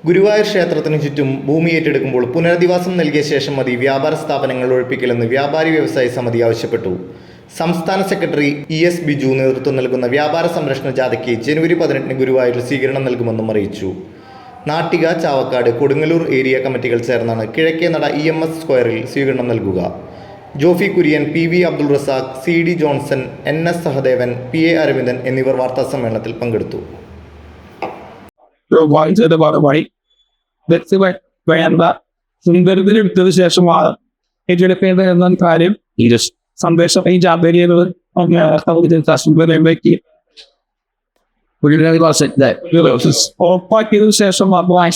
ഗുരുവായൂർ ക്ഷേത്രത്തിന് ചുറ്റും ഭൂമി ഏറ്റെടുക്കുമ്പോൾ പുനരധിവാസം നൽകിയ ശേഷം മതി വ്യാപാര സ്ഥാപനങ്ങൾ ഒഴിപ്പിക്കലെന്ന് വ്യാപാരി വ്യവസായ സമിതി ആവശ്യപ്പെട്ടു. സംസ്ഥാന സെക്രട്ടറി ES ബിജു നേതൃത്വം നൽകുന്ന വ്യാപാര സംരക്ഷണ ജാഥയ്ക്ക് ജനുവരി 18 ഗുരുവായൂരിൽ സ്വീകരണം നൽകുമെന്നും അറിയിച്ചു. നാട്ടിക, ചാവക്കാട്, കൊടുങ്ങല്ലൂർ ഏരിയ കമ്മിറ്റികൾ ചേർന്നാണ് കിഴക്കേനട EMS സ്ക്വയറിൽ സ്വീകരണം നൽകുക. Jofi Kurian, PV Abdul Razak, CD Johnson, NS Sahadevan, PA Aravindan എന്നിവർ വാർത്താസമ്മേളനത്തിൽ പങ്കെടുത്തു. ഭാഗമായി വേണ്ട സുന്ദരത്തിനെടുത്തതിനു ശേഷമാണ് ഏറ്റെടുക്കേണ്ടത് എന്ന കാര്യം സന്ദേശം ഈ ജാഥയിലേക്ക് ഉറപ്പാക്കിയതിനു ശേഷം മാത്രമായി